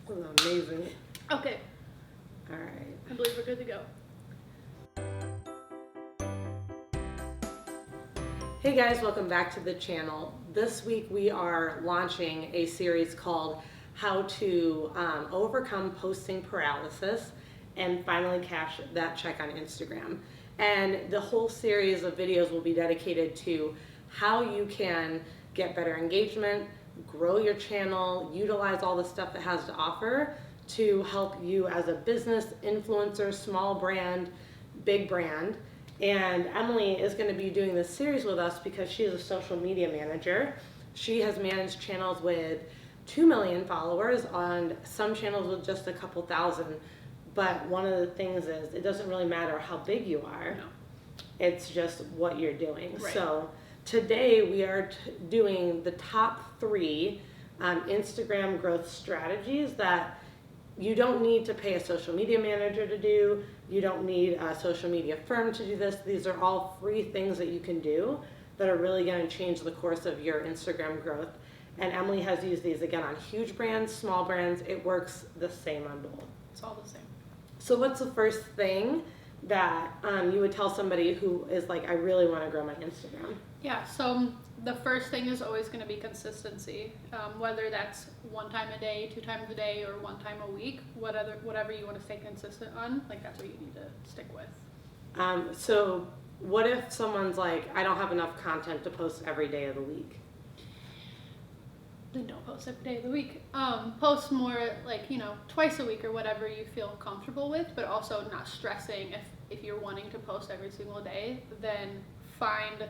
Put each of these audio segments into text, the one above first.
Amazing. Okay, All right. I believe we're good to go. Hey guys, welcome back to the channel. This week we are launching a series called How to Overcome Posting Paralysis and Finally Cash That Check on Instagram. And the whole series of videos will be dedicated to how you can get better engagement, grow your channel, utilize all the stuff it has to offer to help you as a business, influencer, small brand, big brand. And Emily is going to be doing this series with us because she is a social media manager. She has managed channels with 2 million followers on some channels with just a couple thousand. But one of the things is it doesn't really matter how big you are. No. It's just what you're doing. Right. So today we are doing the top 3 Instagram growth strategies that you don't need to pay a social media manager to do. You don't need a social media firm to do this. These are all free things that you can do that are really going to change the course of your Instagram growth. And Emily has used these again on huge brands, small brands. It works the same on both. It's all the same. So what's the first thing that you would tell somebody who is like, I really want to grow my Instagram? Yeah, so the first thing is always going to be consistency, whether that's 1 time a day, 2 times a day, or 1 time a week, whatever you want to stay consistent on, like that's what you need to stick with. So what if someone's like, I don't have enough content to post every day of the week? Then don't post every day of the week. Post more like, twice a week or whatever you feel comfortable with, but also not stressing if you're wanting to post every single day, then find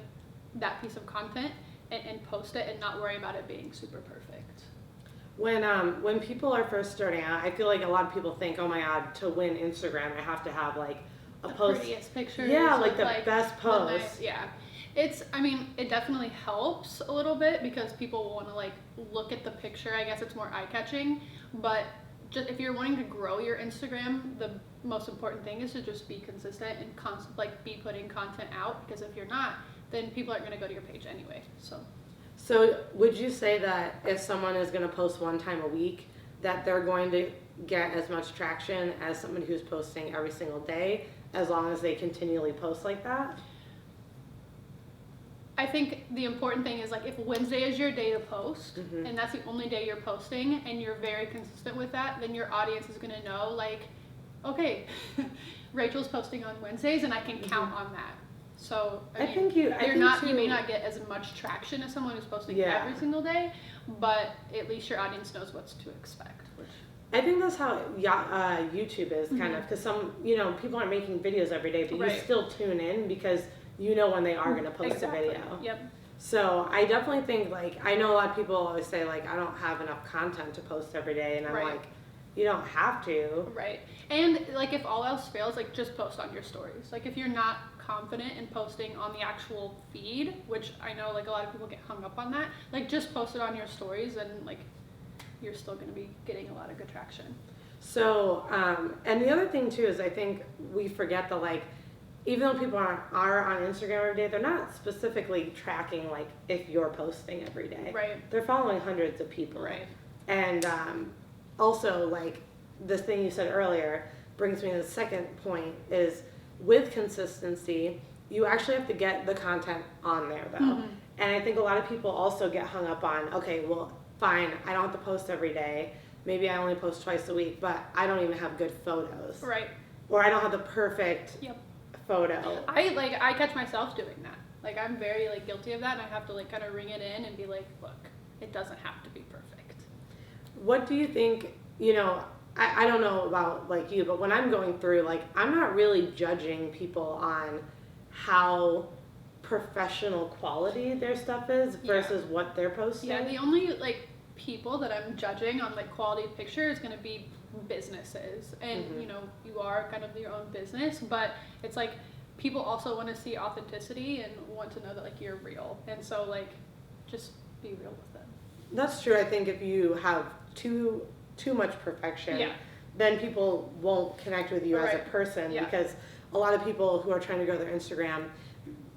that piece of content and post it and not worry about it being super perfect. When people are first starting out, I feel like a lot of people think, oh my God, to win Instagram, I have to have like a the post. Prettiest pictures. Yeah, like the best post. Yeah. It definitely helps a little bit because people want to like look at the picture. I guess it's more eye-catching, but just if you're wanting to grow your Instagram, the most important thing is to just be consistent and be putting content out, because if you're not, then people aren't going to go to your page anyway. So would you say that if someone is going to post 1 time a week, that they're going to get as much traction as somebody who's posting every single day, as long as they continually post like that? I think the important thing is, like, if Wednesday is your day to post, Mm-hmm. and that's the only day you're posting, and you're very consistent with that, then your audience is going to know, like, okay, Rachel's posting on Wednesdays, and I can count on that. So I think you may not get as much traction as someone who's posting Yeah. every single day, but at least your audience knows what to expect. I think that's how YouTube is kind of, because some, people aren't making videos every day, but Right. you still tune in because you know when they are going to post Exactly. a video. Yep. So I definitely think, like, I know a lot of people always say, like, I don't have enough content to post every day, and I'm Right. like, you don't have to. Right. And like if all else fails, like just post on your stories. Like if you're not confident in posting on the actual feed, which I know like a lot of people get hung up on that, like just post it on your stories, and like you're still going to be getting a lot of good traction. So, and the other thing too is I think we forget that, like, even though people are on Instagram every day, they're not specifically tracking like if you're posting every day. Right. They're following hundreds of people. Right. And also, like, this thing you said earlier brings me to the second point is, with consistency, you actually have to get the content on there though. Mm-hmm. And I think a lot of people also get hung up on, okay, well, fine, I don't have to post every day. Maybe I only post twice a week, but I don't even have good photos. Right. Or I don't have the perfect Yep. photo. I catch myself doing that. Like I'm very like guilty of that, and I have to like kind of ring it in and be like, look, it doesn't have to be perfect. What do you think, I don't know about like you, but when I'm going through, like, I'm not really judging people on how professional quality their stuff is versus what they're posting. Yeah, the only like people that I'm judging on like quality of picture is going to be businesses, and you are kind of your own business, but it's like people also want to see authenticity and want to know that like you're real, and so like just be real with them. That's true. I think if you have too much perfection, then people won't connect with you as a person, because a lot of people who are trying to grow their Instagram,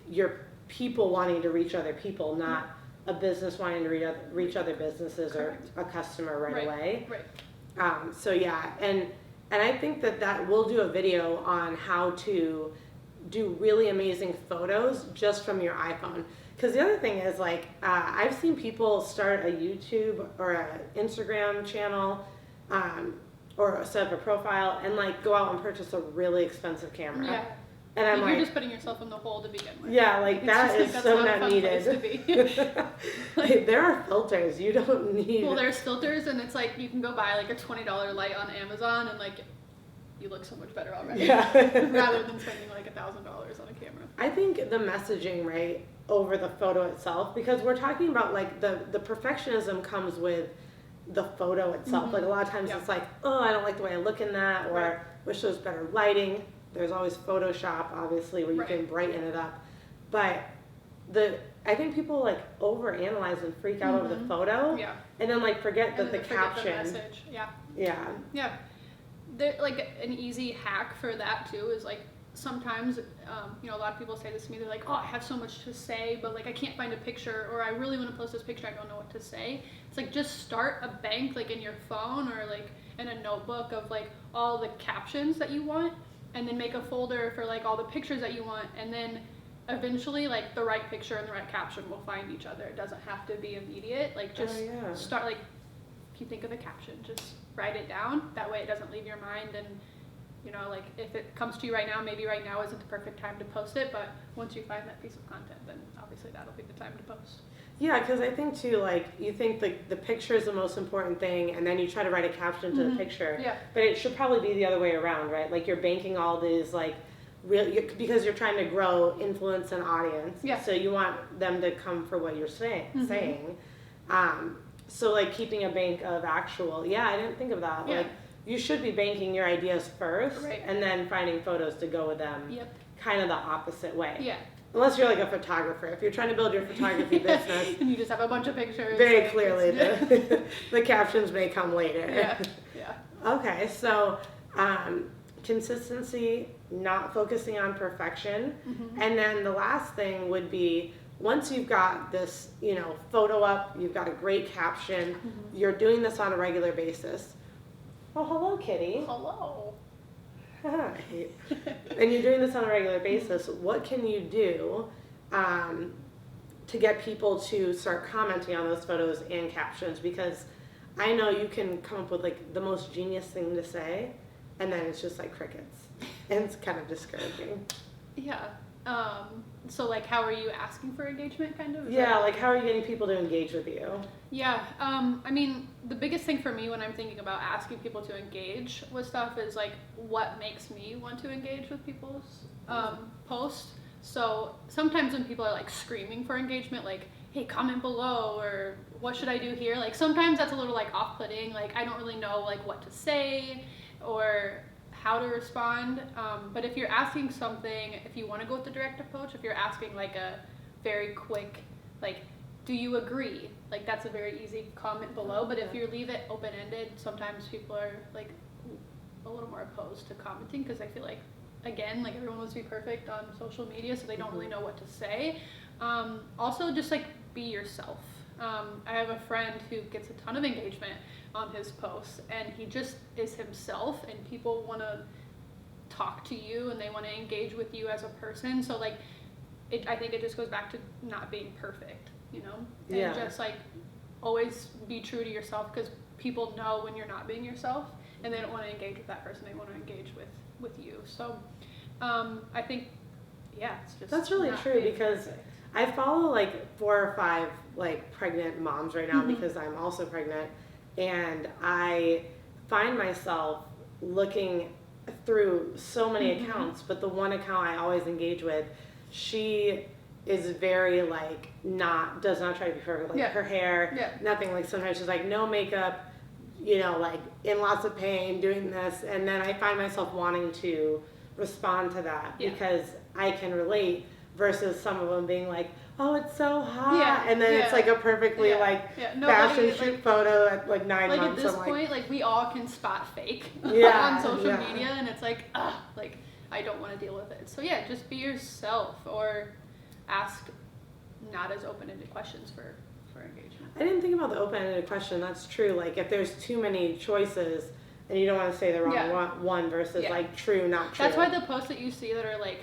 you're people wanting to reach other people, not a business wanting to reach other businesses or a customer right away. Right. So yeah, and I think that we'll do a video on how to do really amazing photos just from your iPhone. Because the other thing is, like, I've seen people start a YouTube or a Instagram channel, or set up a profile and like go out and purchase a really expensive camera. Yeah. And I'm You're like, just putting yourself in the hole to begin with. yeah, like It's that just, like, is that's so not a not fun place to be. needed. Like, there are filters. You don't need. Well, there's filters, and it's like you can go buy like a $20 light on Amazon, and like you look so much better already. Yeah. Rather than spending like $1,000 on a camera. I think the messaging, right, over the photo itself, because we're talking about like the perfectionism comes with the photo itself. Mhm. Like a lot of times Yeah. it's like, oh, I don't like the way I look in that, or Right. wish there was better lighting. There's always Photoshop, obviously, where you Right. can brighten it up. But I think people like overanalyze and freak out over the Mhm. photo, Yeah. and then like forget And that then the they forget caption. the message. Yeah. Yeah. Yeah. There, like an easy hack for that too is like sometimes, a lot of people say this to me. They're like, "Oh, I have so much to say, but like I can't find a picture, or I really want to post this picture. I don't know what to say." It's like just start a bank like in your phone or like in a notebook of like all the captions that you want, and then make a folder for like all the pictures that you want, and then eventually like the right picture and the right caption will find each other. It doesn't have to be immediate. Like just Oh, yeah. start like if you think of a caption, just write it down. That way it doesn't leave your mind, and like if it comes to you right now, maybe right now isn't the perfect time to post it, but once you find that piece of content, then obviously that'll be the time to post. Yeah, because I think too, like, you think the picture is the most important thing, and then you try to write a caption to the Mhm. picture. Yeah. But it should probably be the other way around, right? Like, you're banking all these, like, because you're trying to grow influence and audience. Yeah. So you want them to come for what you're saying. Mhm. So, like, keeping a bank of actual, yeah, I didn't think of that. Yeah. Like, you should be banking your ideas first, Right. and then finding photos to go with them. Yep. Kind of the opposite way. Yeah. Unless you're like a photographer. If you're trying to build your photography business, And you just have a bunch of pictures. very like, clearly it's- the captions may come later. yeah. Yeah. Okay, so consistency, not focusing on perfection. Mhm. And then the last thing would be once you've got this, photo up, you've got a great caption, you're doing this on a regular basis. Oh, hello, kitty. Hello. Hi. And you're doing this on a regular basis, what can you do to get people to start commenting on those photos and captions? Because I know you can come up with like the most genius thing to say, and then it's just like crickets. And it's kind of discouraging. Yeah. So like how are you asking for engagement kind of? Is Yeah, that- like how are you getting people to engage with you? Yeah, I mean, the biggest thing for me when I'm thinking about asking people to engage with stuff is like what makes me want to engage with people's posts. So sometimes when people are like screaming for engagement, like, hey, comment below, or what should I do here? Like sometimes that's a little like off-putting, like I don't really know like what to say or how to respond. But if you're asking something, if you want to go with the direct approach, if you're asking like a very quick, like, do you agree? Like that's a very easy comment below. But if you leave it open-ended, sometimes people are like a little more opposed to commenting because I feel like, again, like everyone wants to be perfect on social media, so they don't really know what to say. Also, just like be yourself. I have a friend who gets a ton of engagement on his posts, and he just is himself, and people want to talk to you and they want to engage with you as a person. So like, I think it just goes back to not being perfect, and Yeah. just like always be true to yourself, because people know when you're not being yourself, and they don't want to engage with that person. They want to engage with you. So I think, yeah, it's just That's really not true, being because perfect. I follow like 4 or 5 like pregnant moms right now Mhm. because I'm also pregnant, and I find myself looking through so many Mhm. accounts, but the one account I always engage with, she is very like does not try to be perfect, like Yeah. her hair, Yeah. nothing, like sometimes she's like no makeup, like in lots of pain doing this, and then I find myself wanting to respond to that Yeah. because I can relate, versus some of them being like, oh, it's so hot, Yeah, and then it's yeah. like a perfectly Yeah, like yeah. fashion Nobody, shoot like, photo at like 9 like at months. this I'm point, like we all can spot fake Yeah, on social yeah. media, and it's like, like I don't want to deal with it. So yeah, just be yourself, or ask not as open-ended questions for engagement. I didn't think about the open-ended question. That's true. Like if there's too many choices and you don't want to say the wrong Yeah. one versus Yeah. like true, not true. That's why the posts that you see that are like,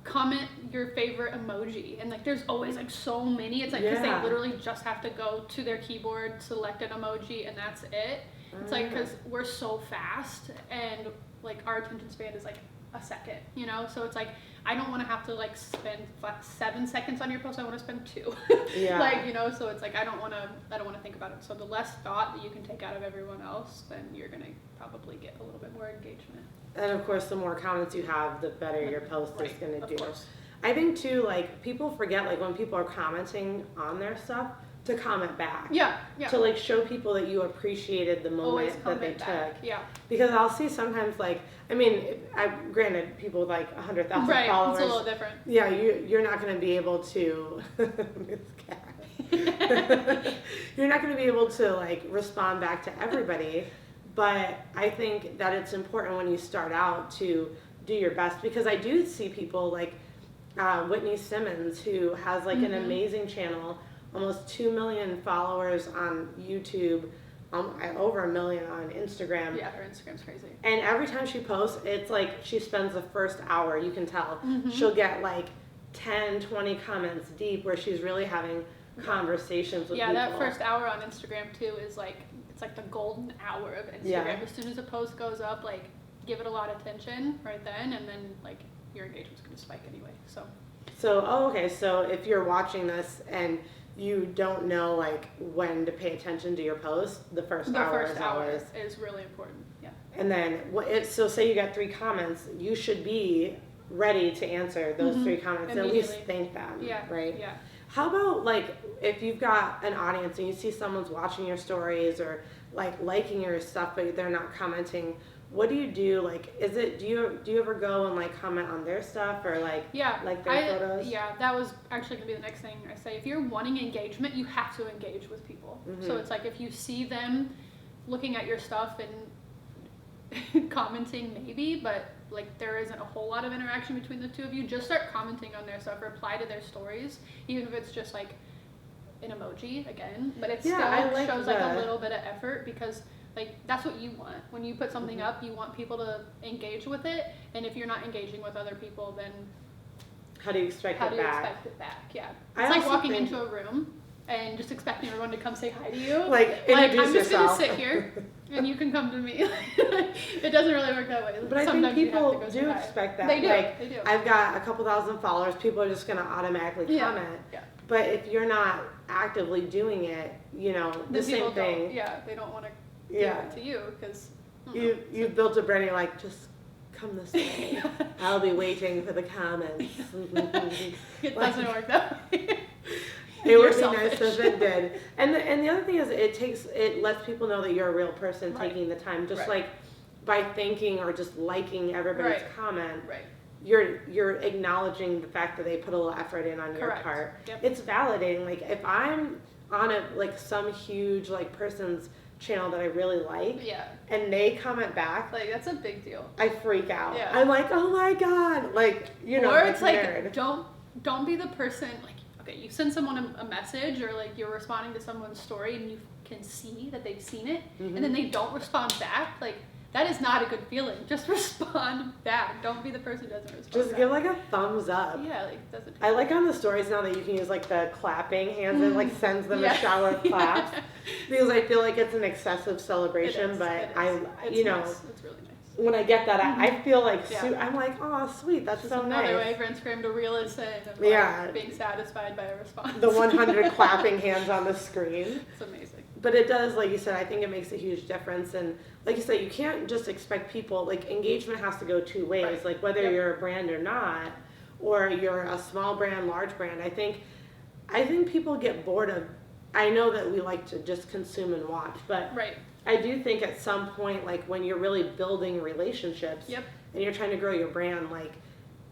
comment your favorite emoji, and like there's always like so many. It's like because Yeah. they literally just have to go to their keyboard, select an emoji, and that's it. It's like because we're so fast, and like our attention span is like a second, you know. So it's like I don't want to have to like spend 7 seconds on your post. I want to spend 2. Yeah. Like, you know. So it's like I don't want to think about it. So the less thought that you can take out of everyone else, then you're gonna probably get a little bit more engagement. And of course, the more comments you have, the better your post is Right, going to of do. course. I think too, like people forget, like when people are commenting on their stuff, to comment back. Yeah, yeah. To like show people that you appreciated the Always moment that they comment back. took. Yeah. Because I'll see sometimes, like, I mean, granted, people with like 100,000 Right, followers. it's a little different. Yeah, you're not going to be able to. This cat. You're not going to be able to like respond back to everybody. But I think that it's important when you start out to do your best, because I do see people like Whitney Simmons, who has like an amazing channel, almost 2 million followers on YouTube, over 1 million on Instagram. Yeah, her Instagram's crazy. And every time she posts, it's like she spends the first hour, you can tell, she'll get like 10, 20 comments deep where she's really having conversations with people. Yeah, that first hour on Instagram too is like, it's like the golden hour of Instagram. Yeah. As soon as a post goes up, like give it a lot of attention right then, and then like your engagement's gonna spike anyway. So okay, so if you're watching this and you don't know like when to pay attention to your post, the first hour is really important. Yeah. And then so say you got 3 comments, you should be ready to answer those 3 comments, at least thank them. Yeah. Right? Yeah. How about like if you've got an audience and you see someone's watching your stories or like liking your stuff but they're not commenting, what do you do? Like, do you ever go and like comment on their stuff or like their photos? Yeah, that was actually gonna be the next thing I say. If you're wanting engagement, you have to engage with people. So it's like if you see them looking at your stuff and commenting maybe, but like there isn't a whole lot of interaction between the two of you, just start commenting on their stuff, reply to their stories, even if it's just like an emoji again, but it still shows like a little bit of effort, because like that's what you want. When you put something up, you want people to engage with it, and if you're not engaging with other people, then how do you expect it back? Yeah. It's like walking into a room and just expecting everyone to come say hi to you. Like I'm introduce just yourself. gonna sit here and you can come to me. It doesn't really work that way. But I Sometimes think you have to people go say do hi. expect that. They do. Like, They do. I've got a couple thousand followers, people are just gonna automatically comment. Yeah. But if you're not actively doing it, you know, the same thing. They don't want to give it to you because you've built a brand. You're like, just come this way. I'll be waiting for the comments. It doesn't work that way. It would be nice if it did. And the other thing is, it lets people know that you're a real person taking the time, just like by thanking or just liking everybody's comment. Right. You're acknowledging the fact that they put a little effort in on your part. Yep. It's validating. Like if I'm on some huge like person's channel that I really like, and they comment back, like that's a big deal. I freak out. Yeah. I'm like, oh my god, like Or it's like don't be the person like, okay, you send someone a message or like you're responding to someone's story and you can see that they've seen it, and then they don't respond back, like. That is not a good feeling. Just respond back. Don't be the person who doesn't respond Just back. give like a thumbs up. Yeah, like doesn't. I like on the stories now that you can use like the clapping hands and like sends them a shower of claps because I feel like it's an excessive celebration. But it's nice. It's really nice. When I get that, I feel like I'm like, oh sweet, that's just so nice. Another way for Instagram to reel us in of like being satisfied by a response. The 100 clapping hands on the screen. It's amazing. But it does, like you said, I think it makes a huge difference. And like you said, you can't just expect people, like engagement has to go 2 ways. Right. Like whether you're a brand or not, or you're a small brand, large brand. I think people get bored of, I know that we like to just consume and watch, but I do think at some point, like when you're really building relationships and you're trying to grow your brand, like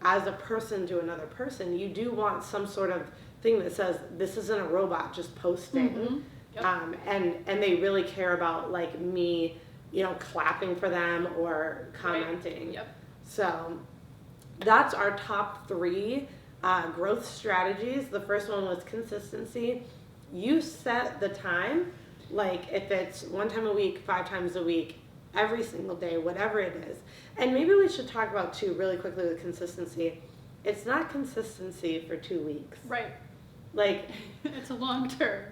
as a person to another person, you do want some sort of thing that says, this isn't a robot just posting. And they really care about like me, you know, clapping for them or commenting. So that's our top 3 growth strategies. The first one was consistency. You set the time, like if it's 1 time a week, 5 times a week, every single day, whatever it is. And maybe we should talk about too, really quickly, with consistency. It's not consistency for 2 weeks. Right. Like, It's a long term.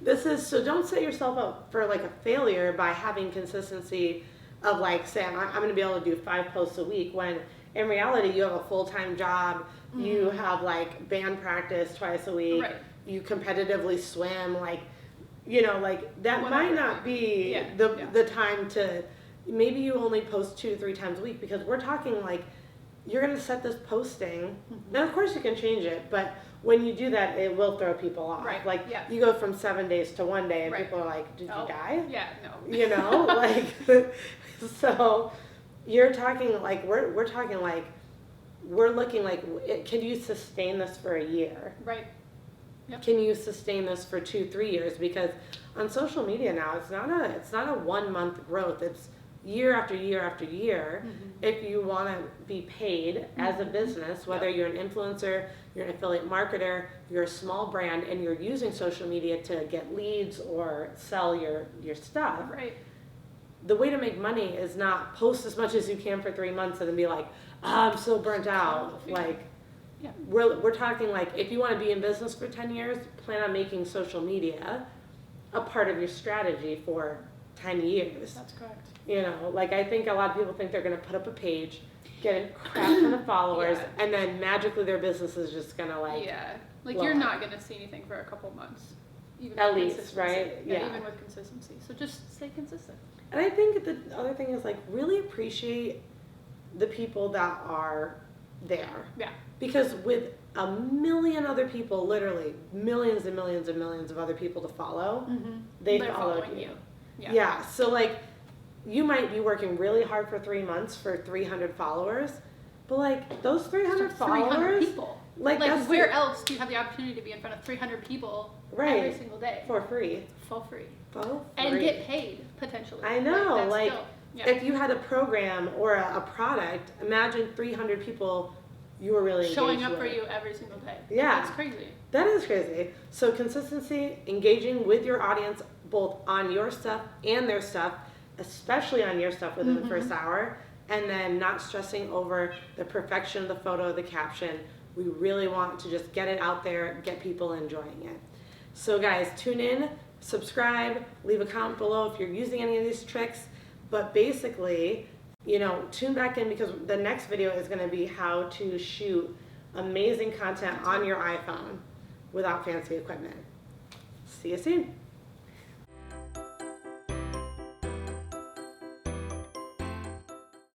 this is, so don't set yourself up for like a failure by having consistency of like saying, I'm going to be able to do 5 posts a week, when in reality you have a full-time job, you have like band practice twice a week, Right. you competitively swim, like, you know, like that Whatever. might not be Yeah, the yeah. the time to, maybe you only post 2 to 3 times a week, because we're talking like you're going to set this posting, and of course you can change it, but when you do that, it will throw people off. Right, Like, yeah. you go from 7 days to 1 day, and Right. people are like, did Oh, you die? Yeah, no. You know, like, so you're talking like, we're talking like, we're looking like, can you sustain this for a year? Right. Can you sustain this for 2-3 years? Because on social media now, it's not a 1 month growth. It's year after year after year. If you want to be paid as a business, whether you're an influencer, you're an affiliate marketer, you're a small brand, and you're using social media to get leads or sell your stuff, Right. the way to make money is not post as much as you can for 3 months and then be like, I'm so burnt out. Yeah. Like, Yeah. we're talking like, if you want to be in business for 10 years, plan on making social media a part of your strategy for 10 years. That's correct. You know, like, I think a lot of people think they're going to put up a page, get a crap ton of followers, Yeah. and then magically their business is just going to like, Yeah. Like, blow you're up. not going to see anything for a couple months. Even At with least, consistency. right? Yeah. Even with consistency. So just stay consistent. And I think the other thing is like, really appreciate the people that are there. Yeah. Because with a million other people, literally millions and millions and millions of other people to follow, they They're followed following you. Yeah. Yeah. So like, you might be working really hard for 3 months for 300 followers, but like those 300 300 followers, people. like that's where else do you have the opportunity to be in front of 300 people Right. every single day for free. for free For and free. get paid potentially? I know, that's like, still- yeah. If you had a program or a product, imagine 300 people you were really showing engaged up for with. you every single day. Yeah. That's crazy. That is crazy. So consistency, engaging with your audience, both on your stuff and their stuff, especially on your stuff within the first hour, and then not stressing over the perfection of the photo, the caption. We really want to just get it out there, get people enjoying it. So guys, tune in, subscribe, leave a comment below if you're using any of these tricks. But basically, you know, tune back in, because the next video is going to be how to shoot amazing content on your iPhone without fancy equipment. See you soon.